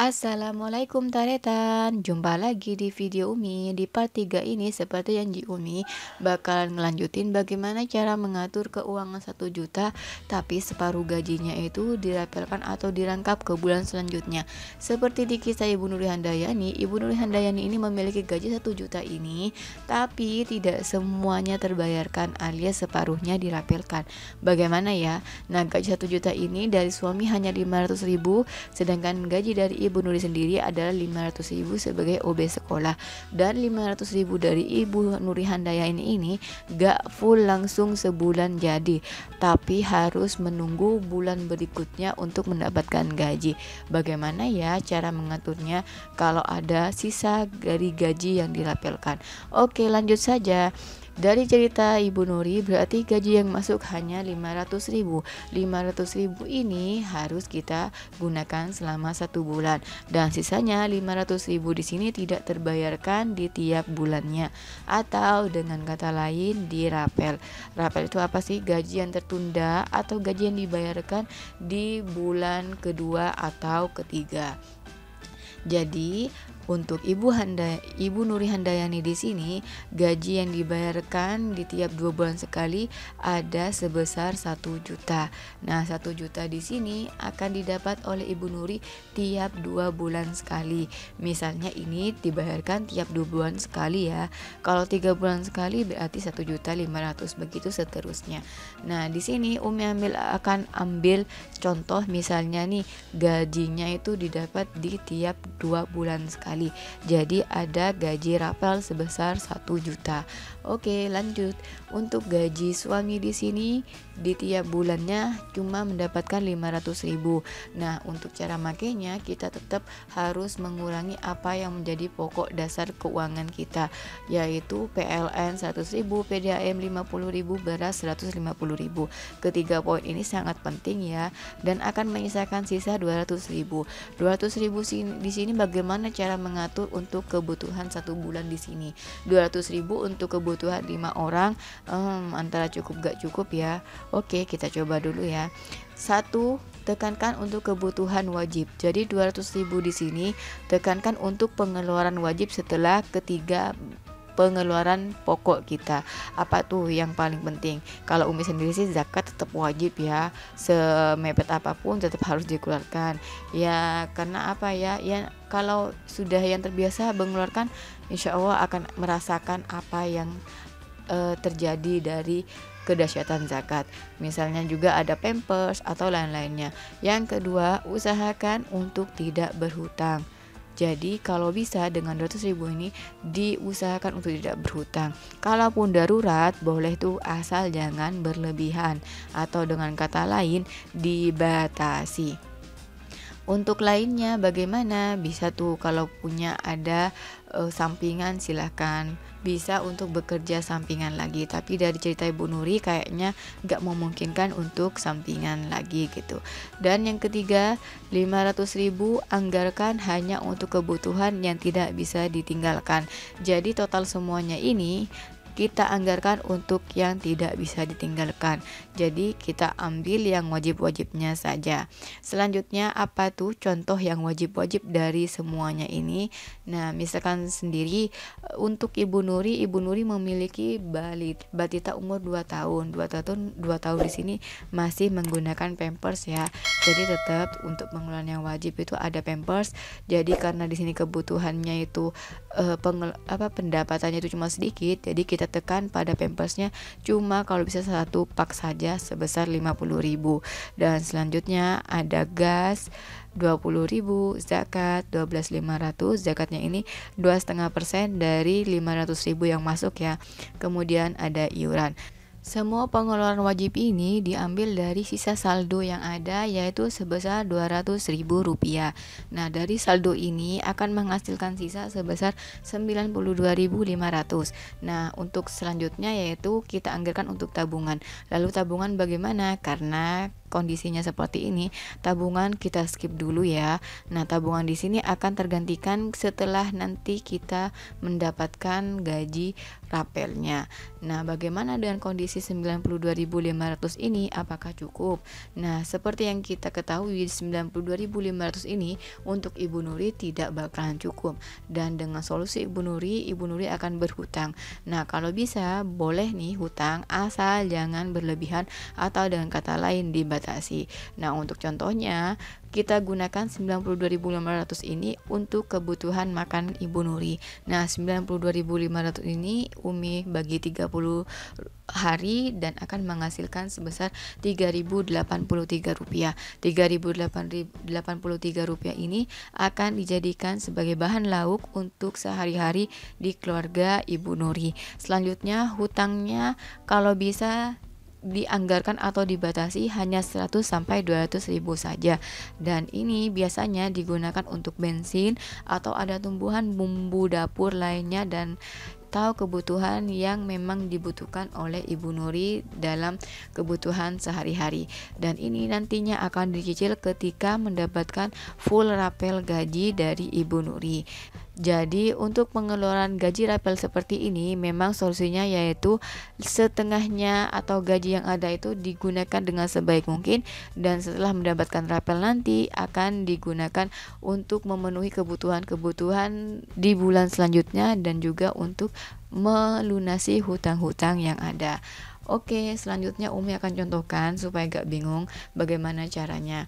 Assalamualaikum Taretan, jumpa lagi di video Umi. Di part 3 ini seperti janji Umi bakalan ngelanjutin bagaimana cara mengatur keuangan 1 juta tapi separuh gajinya itu dirapelkan atau dirangkap ke bulan selanjutnya. Seperti di kisah Ibu Nuri Handayani, Ibu Nuri Handayani ini memiliki gaji 1 juta ini tapi tidak semuanya terbayarkan alias separuhnya dirapelkan. Bagaimana ya? Nah, gaji 1 juta ini dari suami hanya 500.000, sedangkan gaji dari Ibu Nuri sendiri adalah 500.000 sebagai OB sekolah, dan 500.000 dari Ibu Nuri Handayani ini gak full langsung sebulan jadi, tapi harus menunggu bulan berikutnya untuk mendapatkan gaji. Bagaimana ya cara mengaturnya kalau ada sisa dari gaji yang dirapelkan? Oke, lanjut saja. Dari cerita Ibu Nuri berarti gaji yang masuk hanya 500.000. 500.000 ini harus kita gunakan selama 1 bulan, dan sisanya 500.000 di sini tidak terbayarkan di tiap bulannya, atau dengan kata lain dirapel. Rapel itu apa sih? Gaji yang tertunda atau gaji yang dibayarkan di bulan kedua atau ketiga. Jadi untuk Ibu Nuri Handayani di sini gaji yang dibayarkan di tiap 2 bulan sekali ada sebesar 1 juta. Nah, 1 juta di sini akan didapat oleh Ibu Nuri tiap 2 bulan sekali. Misalnya ini dibayarkan tiap 2 bulan sekali ya. Kalau 3 bulan sekali berarti 1.500.000, begitu seterusnya. Nah, di sini Umi akan ambil contoh misalnya nih gajinya itu didapat di tiap 2 bulan sekali. Jadi ada gaji rapel sebesar 1 juta. Oke, lanjut. Untuk gaji suami di sini di tiap bulannya cuma mendapatkan 500.000. Nah, untuk cara makainya kita tetap harus mengurangi apa yang menjadi pokok dasar keuangan kita, yaitu PLN 100.000, PDAM 50.000, beras 150.000. Ketiga poin ini sangat penting ya, dan akan menyisakan sisa 200.000. 200.000 di sini bagaimana cara mengatur untuk kebutuhan 1 bulan di sini? 200.000 untuk kebutuhan 5 orang antara cukup gak cukup ya. Oke, kita coba dulu ya. 1, tekankan untuk kebutuhan wajib. Jadi 200.000 di sini tekankan untuk pengeluaran wajib setelah ketiga pengeluaran pokok kita. Apa tuh yang paling penting? Kalau Umi sendiri sih zakat tetap wajib ya, semepet apapun tetap harus dikeluarkan ya. Karena apa ya, ya kalau sudah yang terbiasa mengeluarkan, insya Allah akan merasakan apa yang terjadi dari kedahsyatan zakat. Misalnya juga ada pampers atau lain-lainnya. Yang kedua, usahakan untuk tidak berhutang. Jadi kalau bisa dengan 200.000 ini diusahakan untuk tidak berhutang. Kalaupun darurat boleh tuh, asal jangan berlebihan, atau dengan kata lain dibatasi. Untuk lainnya bagaimana? Bisa tuh kalau punya ada sampingan silahkan, bisa untuk bekerja sampingan lagi. Tapi dari cerita Ibu Nuri kayaknya gak memungkinkan untuk sampingan lagi gitu. Dan yang ketiga, 500.000 anggarkan hanya untuk kebutuhan yang tidak bisa ditinggalkan. Jadi total semuanya ini kita anggarkan untuk yang tidak bisa ditinggalkan. Jadi kita ambil yang wajib-wajibnya saja. Selanjutnya apa tuh contoh yang wajib-wajib dari semuanya ini? Nah, misalkan sendiri untuk Ibu Nuri memiliki batita umur 2 tahun. 2 tahun di sini masih menggunakan pampers ya. Jadi tetap untuk pengeluaran yang wajib itu ada pampers. Jadi karena di sini kebutuhannya itu pendapatannya itu cuma sedikit, jadi kita tekan pada pampersnya cuma kalau bisa 1 pak saja sebesar 50.000. Dan selanjutnya ada gas 20.000, zakat 12.500. zakatnya ini 2,5% dari 500.000 yang masuk ya. Kemudian ada iuran. Semua pengeluaran wajib ini diambil dari sisa saldo yang ada, yaitu sebesar Rp200.000. Nah, dari saldo ini akan menghasilkan sisa sebesar 92.500. Nah, untuk selanjutnya yaitu kita anggarkan untuk tabungan. Lalu tabungan bagaimana? Karena kondisinya seperti ini, tabungan kita skip dulu ya. Nah, tabungan di sini akan tergantikan setelah nanti kita mendapatkan gaji rapelnya. Nah, bagaimana dengan kondisi 92.500 ini, apakah cukup? Nah, seperti yang kita ketahui 92.500 ini untuk Ibu Nuri tidak bakalan cukup, dan dengan solusi Ibu Nuri akan berhutang. Nah, kalau bisa boleh nih hutang, asal jangan berlebihan atau dengan kata lain dibatasi. Nah, untuk contohnya kita gunakan 92.500 ini untuk kebutuhan makan Ibu Nuri. Nah, 92.500 ini Umi bagi 30 hari dan akan menghasilkan sebesar Rp3.083. Rp3.083 ini akan dijadikan sebagai bahan lauk untuk sehari-hari di keluarga Ibu Nuri. Selanjutnya hutangnya kalau bisa dianggarkan atau dibatasi hanya 100 sampai 200 ribu saja, dan ini biasanya digunakan untuk bensin atau ada tumbuhan bumbu dapur lainnya dan tahu kebutuhan yang memang dibutuhkan oleh Ibu Nuri dalam kebutuhan sehari-hari, dan ini nantinya akan dicicil ketika mendapatkan full rapel gaji dari Ibu Nuri. Jadi untuk pengeluaran gaji rapel seperti ini memang solusinya yaitu setengahnya atau gaji yang ada itu digunakan dengan sebaik mungkin, dan setelah mendapatkan rapel nanti akan digunakan untuk memenuhi kebutuhan-kebutuhan di bulan selanjutnya dan juga untuk melunasi hutang-hutang yang ada. Oke, selanjutnya Umi akan contohkan supaya gak bingung bagaimana caranya.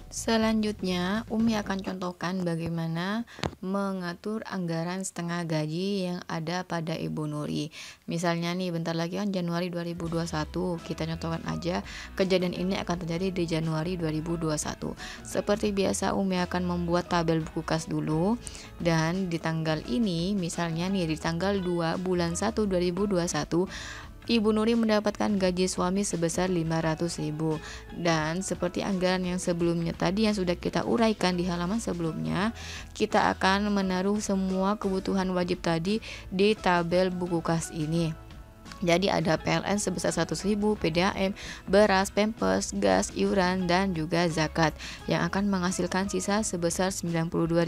Selanjutnya, Umi akan contohkan bagaimana mengatur anggaran setengah gaji yang ada pada Ibu Nuri. Misalnya nih, bentar lagi kan Januari 2021, kita contohkan aja kejadian ini akan terjadi di Januari 2021. Seperti biasa, Umi akan membuat tabel buku kas dulu, dan di tanggal ini, misalnya nih di tanggal 2 bulan 1 2021, Ibu Nuri mendapatkan gaji suami sebesar 500.000, dan seperti anggaran yang sebelumnya tadi yang sudah kita uraikan di halaman sebelumnya, kita akan menaruh semua kebutuhan wajib tadi di tabel buku kas ini. Jadi ada PLN sebesar 100.000, PDAM, beras, pampers, gas, iuran, dan juga zakat yang akan menghasilkan sisa sebesar 92.500,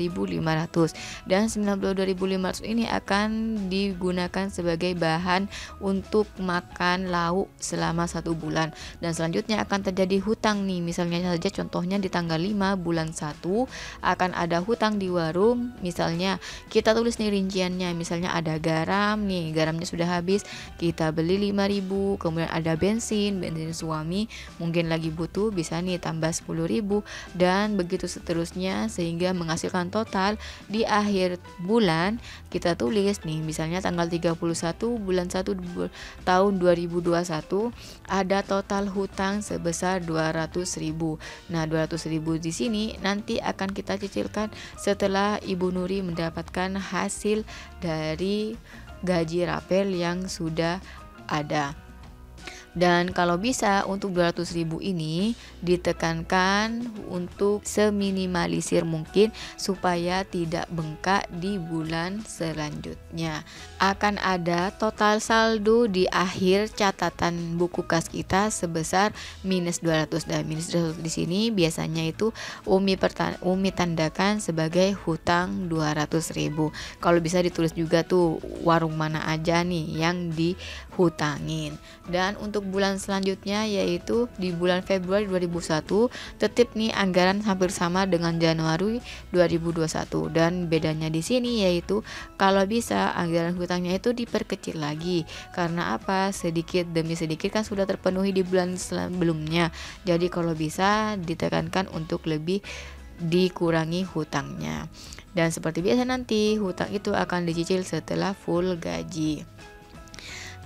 dan 92.500 ini akan digunakan sebagai bahan untuk makan lauk selama 1 bulan, dan selanjutnya akan terjadi hutang nih. Misalnya saja contohnya di tanggal 5 bulan 1 akan ada hutang di warung, misalnya kita tulis nih rinciannya, misalnya ada garam nih, garamnya sudah habis, kita beli 5.000, kemudian ada bensin suami mungkin lagi butuh, bisa nih tambah 10.000, dan begitu seterusnya sehingga menghasilkan total di akhir bulan kita tulis nih, misalnya tanggal 31 bulan 1 tahun 2021 ada total hutang sebesar 200.000. Nah, 200.000 di sini nanti akan kita cicilkan setelah Ibu Nuri mendapatkan hasil dari gaji rapel yang sudah ada. Dan kalau bisa untuk 200.000 ini ditekankan untuk seminimalisir mungkin supaya tidak bengkak di bulan selanjutnya. Akan ada total saldo di akhir catatan buku kas kita sebesar minus 200, dan minus 200 di sini biasanya itu Umi tandakan sebagai hutang 200.000. Kalau bisa ditulis juga tuh warung mana aja nih yang dihutangin. Dan untuk bulan selanjutnya yaitu di bulan Februari 2021 tetap nih anggaran hampir sama dengan Januari 2021, dan bedanya di sini yaitu kalau bisa anggaran hutangnya itu diperkecil lagi. Karena apa? Sedikit demi sedikit kan sudah terpenuhi di bulan sebelumnya. Jadi kalau bisa ditekankan untuk lebih dikurangi hutangnya. Dan seperti biasa nanti hutang itu akan dicicil setelah full gaji.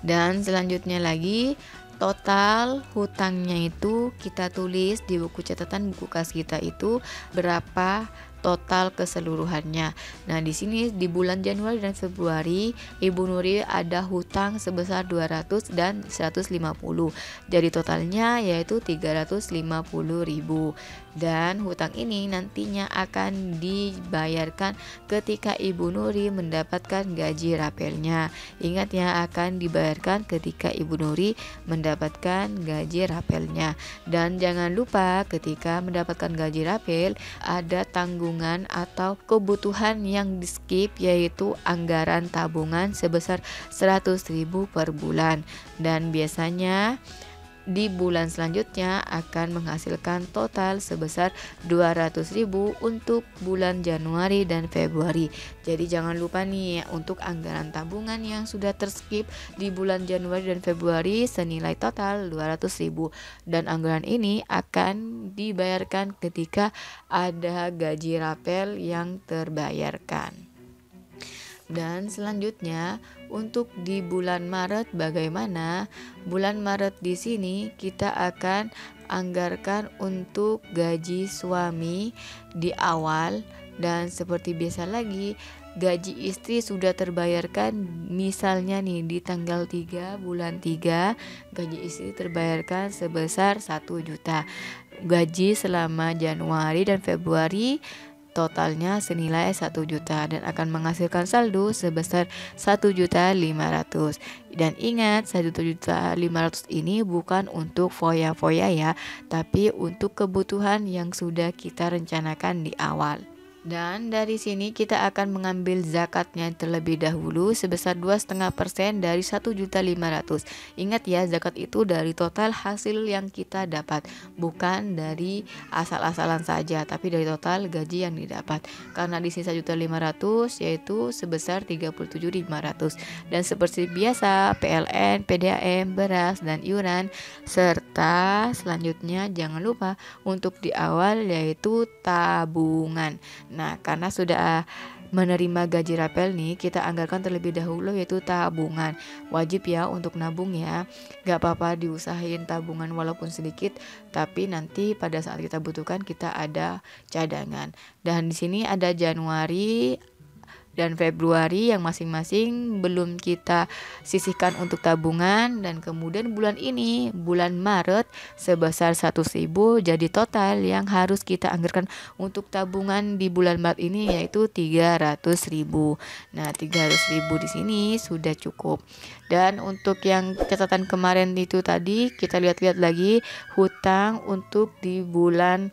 Dan selanjutnya lagi total hutangnya itu kita tulis di buku catatan buku kas kita itu berapa total keseluruhannya. Nah, di sini di bulan Januari dan Februari Ibu Nuri ada hutang sebesar 200 dan 150. Jadi totalnya yaitu 350.000. Dan hutang ini nantinya akan dibayarkan ketika Ibu Nuri mendapatkan gaji rapelnya. Ingat ya, akan dibayarkan ketika Ibu Nuri mendapatkan gaji rapelnya. Dan jangan lupa ketika mendapatkan gaji rapel ada tanggungan atau kebutuhan yang di skip, yaitu anggaran tabungan sebesar 100.000 per bulan. Dan biasanya di bulan selanjutnya akan menghasilkan total sebesar 200.000 untuk bulan Januari dan Februari. Jadi jangan lupa nih untuk anggaran tabungan yang sudah terskip di bulan Januari dan Februari senilai total 200.000, dan anggaran ini akan dibayarkan ketika ada gaji rapel yang terbayarkan. Dan selanjutnya untuk di bulan Maret bagaimana? Bulan Maret di sini kita akan anggarkan untuk gaji suami di awal, dan seperti biasa lagi gaji istri sudah terbayarkan. Misalnya nih di tanggal 3 bulan 3 gaji istri terbayarkan sebesar 1 juta. Gaji selama Januari dan Februari totalnya senilai 1 juta dan akan menghasilkan saldo sebesar 1.500.000. Dan ingat, 1.500.000 ini bukan untuk foya-foya ya, tapi untuk kebutuhan yang sudah kita rencanakan di awal. Dan dari sini kita akan mengambil zakatnya terlebih dahulu sebesar 2,5% dari 1.500.000. Ingat ya, zakat itu dari total hasil yang kita dapat, bukan dari asal-asalan saja, tapi dari total gaji yang didapat. Karena di sini 1.500.000 yaitu sebesar 37.500. Dan seperti biasa PLN, PDAM, beras dan iuran, serta selanjutnya jangan lupa untuk di awal yaitu tabungan. Nah, karena sudah menerima gaji rapel nih, kita anggarkan terlebih dahulu yaitu tabungan. Wajib ya untuk nabung ya. Gak apa-apa diusahain tabungan walaupun sedikit, tapi nanti pada saat kita butuhkan kita ada cadangan. Dan di sini ada Januari dan Februari yang masing-masing belum kita sisihkan untuk tabungan, dan kemudian bulan ini bulan Maret sebesar 100.000. Jadi total yang harus kita anggarkan untuk tabungan di bulan Maret ini yaitu 300.000. Nah, 300.000 di sini sudah cukup. Dan untuk yang catatan kemarin itu tadi kita lihat-lihat lagi hutang untuk di bulan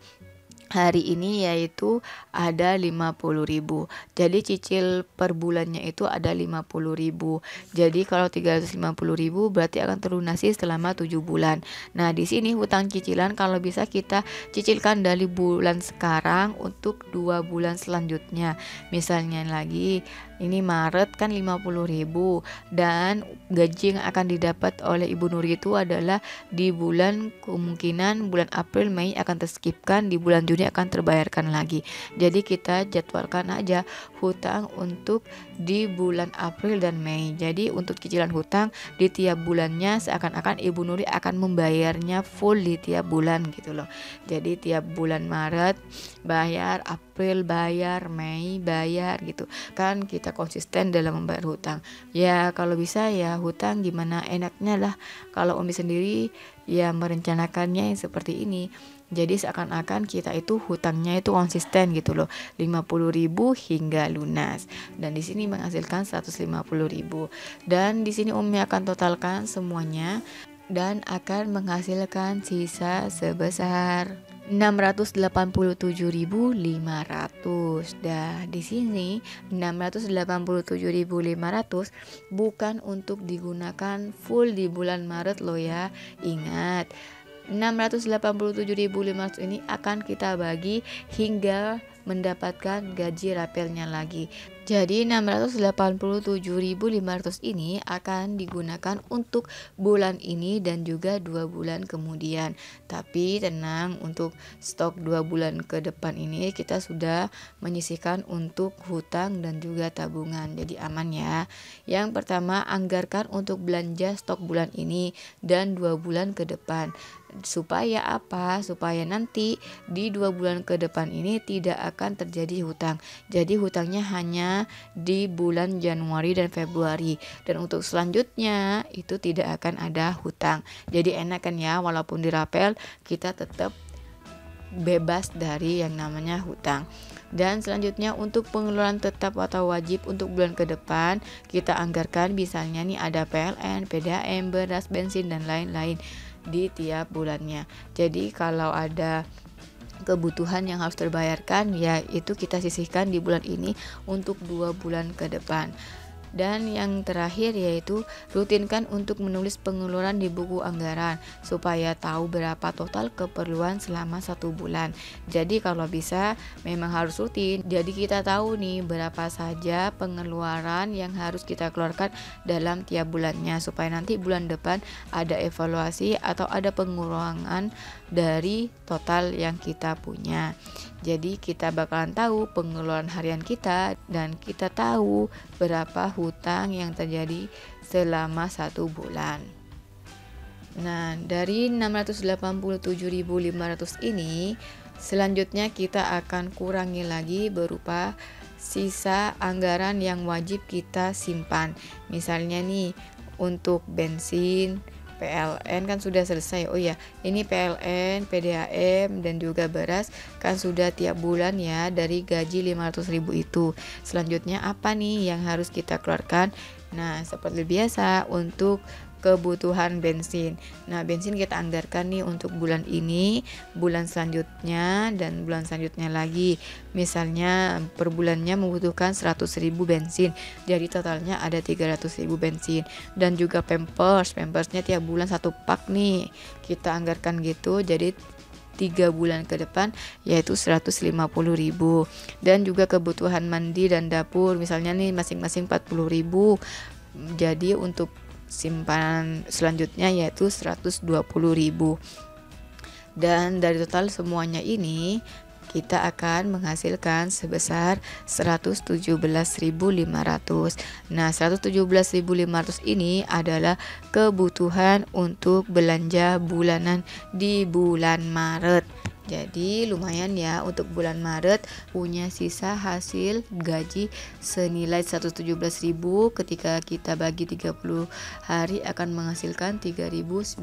hari ini yaitu ada 50.000. Jadi cicil per bulannya itu ada 50.000. Jadi kalau 350.000 berarti akan terlunasi selama 7 bulan. Nah, di sini hutang cicilan kalau bisa kita cicilkan dari bulan sekarang untuk 2 bulan selanjutnya. Misalnya lagi ini Maret kan 50.000, dan gaji yang akan didapat oleh Ibu Nuri itu adalah di bulan, kemungkinan bulan April Mei akan terskipkan, di bulan Juni akan terbayarkan lagi. Jadi kita jadwalkan aja hutang untuk di bulan April dan Mei. Jadi untuk cicilan hutang di tiap bulannya seakan-akan Ibu Nuri akan membayarnya full di tiap bulan gitu loh. Jadi tiap bulan Maret bayar, April bayar, Mei bayar gitu kan, kita konsisten dalam membayar hutang. Ya kalau bisa ya hutang gimana enaknya lah. Kalau Umi sendiri ya merencanakannya yang seperti ini. Jadi seakan-akan kita itu hutangnya itu konsisten gitu loh, 50.000 hingga lunas. Dan di sini menghasilkan 150.000. Dan di sini Umi akan totalkan semuanya dan akan menghasilkan sisa sebesar 687.500. Dah di sini 687.500 bukan untuk digunakan full di bulan Maret loh ya. Ingat, 687.500 ini akan kita bagi hingga mendapatkan gaji rapelnya lagi. Jadi 687.500 ini akan digunakan untuk bulan ini dan juga 2 bulan kemudian. Tapi tenang, untuk stok 2 bulan ke depan ini kita sudah menyisihkan untuk hutang dan juga tabungan. Jadi aman ya. Yang pertama, anggarkan untuk belanja stok bulan ini dan 2 bulan ke depan. Supaya apa? Supaya nanti di 2 bulan ke depan ini tidak akan terjadi hutang. Jadi hutangnya hanya di bulan Januari dan Februari, dan untuk selanjutnya itu tidak akan ada hutang. Jadi enak kan ya, walaupun dirapel kita tetap bebas dari yang namanya hutang. Dan selanjutnya untuk pengeluaran tetap atau wajib untuk bulan ke depan, kita anggarkan misalnya nih ada PLN, PDAM, beras, bensin dan lain-lain di tiap bulannya. Jadi kalau ada kebutuhan yang harus terbayarkan, ya itu kita sisihkan di bulan ini untuk 2 bulan ke depan. Dan yang terakhir yaitu rutinkan untuk menulis pengeluaran di buku anggaran supaya tahu berapa total keperluan selama 1 bulan. Jadi kalau bisa memang harus rutin. Jadi kita tahu nih berapa saja pengeluaran yang harus kita keluarkan dalam tiap bulannya supaya nanti bulan depan ada evaluasi atau ada pengurangan dari total yang kita punya. Jadi kita bakalan tahu pengeluaran harian kita dan kita tahu berapa hutang yang terjadi selama 1 bulan. Nah, dari 687.500 ini selanjutnya kita akan kurangi lagi berupa sisa anggaran yang wajib kita simpan. Misalnya nih untuk bensin, PLN kan sudah selesai. Oh ya, ini PLN, PDAM dan juga beras kan sudah tiap bulan ya dari gaji 500.000 itu. Selanjutnya apa nih yang harus kita keluarkan? Nah, seperti biasa untuk kebutuhan bensin. Nah, bensin kita anggarkan nih untuk bulan ini, bulan selanjutnya dan bulan selanjutnya lagi. Misalnya per bulannya membutuhkan 100.000 bensin. Jadi totalnya ada 300.000 bensin. Dan juga pampersnya tiap bulan 1 pak nih. Kita anggarkan gitu. Jadi 3 bulan ke depan yaitu 150.000. Dan juga kebutuhan mandi dan dapur misalnya nih masing-masing 40.000. Jadi untuk simpanan selanjutnya yaitu 120.000. Dan dari total semuanya ini kita akan menghasilkan sebesar 117.500. Nah, 117.500 ini adalah kebutuhan untuk belanja bulanan di bulan Maret. Jadi lumayan ya untuk bulan Maret punya sisa hasil gaji senilai 117.000, ketika kita bagi 30 hari akan menghasilkan 3.916.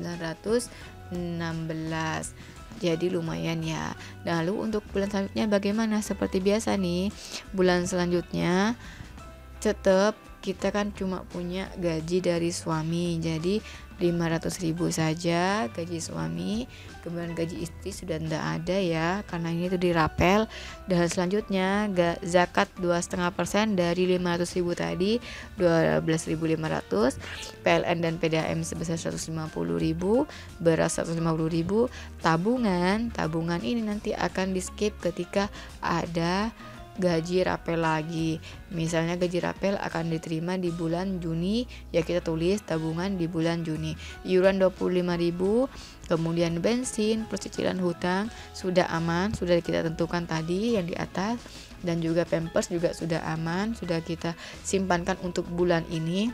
Jadi lumayan ya. Lalu untuk bulan selanjutnya bagaimana? Seperti biasa nih, bulan selanjutnya tetap kita kan cuma punya gaji dari suami, jadi 500.000 saja gaji suami. Kemudian gaji istri sudah tidak ada ya, karena ini itu dirapel. Dan selanjutnya zakat 2,5% dari 500.000 tadi 12.500, PLN dan PDAM sebesar 150.000, beras 150.000, tabungan ini nanti akan di skip ketika ada gaji rapel lagi. Misalnya gaji rapel akan diterima di bulan Juni, ya kita tulis tabungan di bulan Juni. Iuran 25.000, kemudian bensin plus cicilan hutang sudah aman, sudah kita tentukan tadi yang di atas. Dan juga pampers juga sudah aman, sudah kita simpankan untuk bulan ini.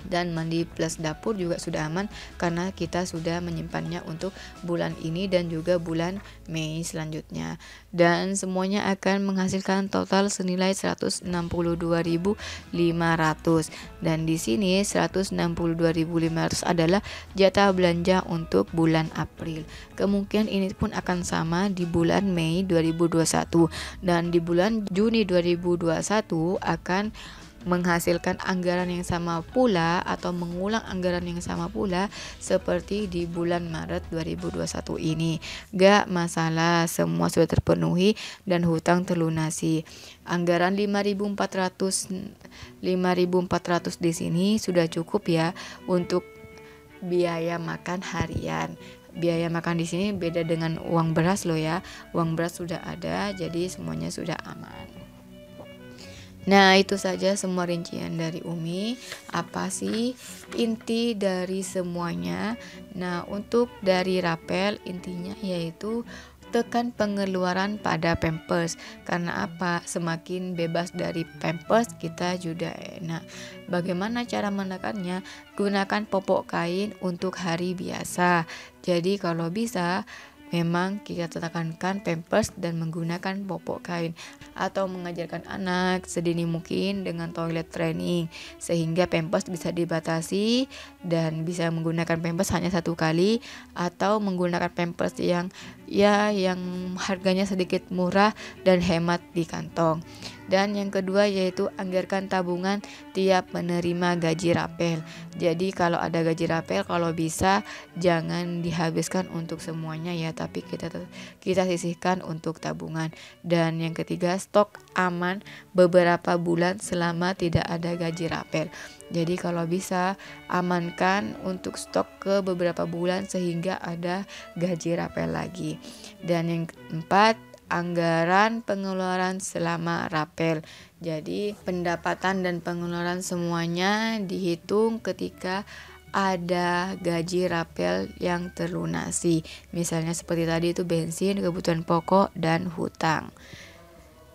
Dan mandi plus dapur juga sudah aman karena kita sudah menyimpannya untuk bulan ini dan juga bulan Mei selanjutnya. Dan semuanya akan menghasilkan total senilai 162.500. Dan di sini 162.500 adalah jatah belanja untuk bulan April. Kemungkinan ini pun akan sama di bulan Mei 2021, dan di bulan Juni 2021 akan menghasilkan anggaran yang sama pula atau mengulang anggaran yang sama pula seperti di bulan Maret 2021 ini. Gak masalah, semua sudah terpenuhi dan hutang terlunasi. Anggaran 5.400 di sini sudah cukup ya untuk biaya makan harian. Biaya makan di sini beda dengan uang beras loh ya. Uang beras sudah ada, jadi semuanya sudah aman. Nah, itu saja semua rincian dari Umi. Apa sih inti dari semuanya? Nah, untuk dari rapel intinya yaitu tekan pengeluaran pada pampers. Karena apa? Semakin bebas dari pampers kita juga enak. Bagaimana cara menekannya? Gunakan popok kain untuk hari biasa. Jadi kalau bisa memang kita tekankan pampers dan menggunakan popok kain, atau mengajarkan anak sedini mungkin dengan toilet training sehingga pampers bisa dibatasi dan bisa menggunakan pampers hanya 1 kali, atau menggunakan pampers yang ya yang harganya sedikit murah dan hemat di kantong. Dan yang kedua yaitu anggarkan tabungan tiap menerima gaji rapel. Jadi kalau ada gaji rapel, kalau bisa jangan dihabiskan untuk semuanya ya, tapi kita sisihkan untuk tabungan. Dan yang ketiga, stok aman beberapa bulan selama tidak ada gaji rapel. Jadi kalau bisa amankan untuk stok ke beberapa bulan sehingga ada gaji rapel lagi. Dan yang keempat, anggaran pengeluaran selama rapel. Jadi pendapatan dan pengeluaran semuanya dihitung ketika ada gaji rapel yang terlunasi. Misalnya seperti tadi itu bensin, kebutuhan pokok, dan hutang.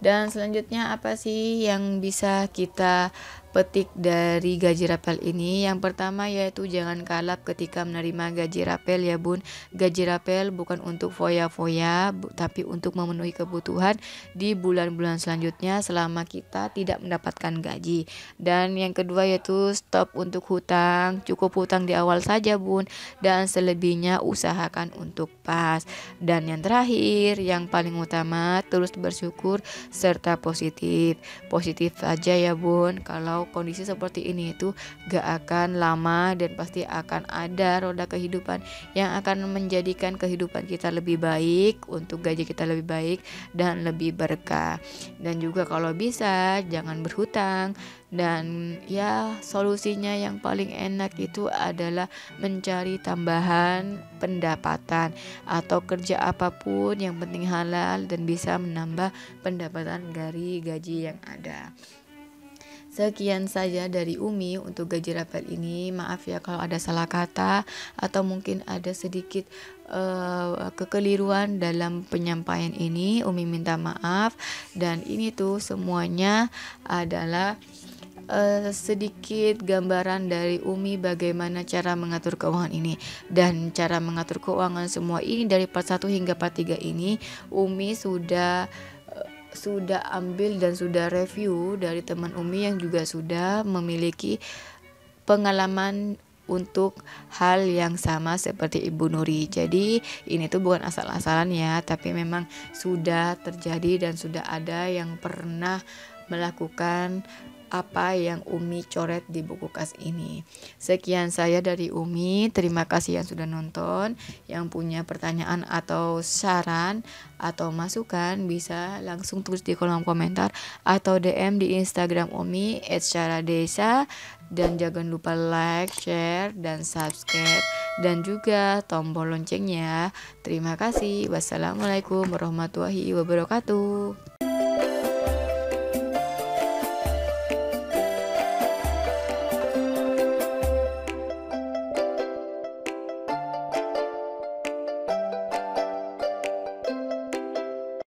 Dan selanjutnya apa sih yang bisa kita petik dari gaji rapel ini? Yang pertama yaitu jangan kalap ketika menerima gaji rapel ya bun. Gaji rapel bukan untuk foya-foya, tapi untuk memenuhi kebutuhan di bulan-bulan selanjutnya selama kita tidak mendapatkan gaji. Dan yang kedua yaitu stop untuk hutang. Cukup hutang di awal saja bun, dan selebihnya usahakan untuk pas. Dan yang terakhir, yang paling utama, terus bersyukur serta positif saja ya bun. Kalau kondisi seperti ini itu gak akan lama dan pasti akan ada roda kehidupan yang akan menjadikan kehidupan kita lebih baik, untuk gaji kita lebih baik dan lebih berkah. Dan juga kalau bisa jangan berhutang. Dan ya solusinya yang paling enak itu adalah mencari tambahan pendapatan atau kerja apapun yang penting halal dan bisa menambah pendapatan dari gaji yang ada. Sekian saja dari Umi untuk gaji rapel ini. Maaf ya kalau ada salah kata atau mungkin ada sedikit kekeliruan dalam penyampaian ini. Umi minta maaf. Dan ini tuh semuanya adalah sedikit gambaran dari Umi bagaimana cara mengatur keuangan ini. Dan cara mengatur keuangan semua ini dari part 1 hingga part 3 ini Umi sudah ambil dan sudah review dari teman Umi yang juga sudah memiliki pengalaman untuk hal yang sama seperti Ibu Nuri. Jadi ini tuh bukan asal-asalan ya, tapi memang sudah terjadi dan sudah ada yang pernah melakukan apa yang Umi coret di buku kas ini. Sekian saya dari Umi. Terima kasih yang sudah nonton. Yang punya pertanyaan atau saran atau masukan bisa langsung tulis di kolom komentar atau DM di Instagram Umi @syaradesa. Dan jangan lupa like, share, dan subscribe, dan juga tombol loncengnya. Terima kasih. Wassalamualaikum warahmatullahi wabarakatuh.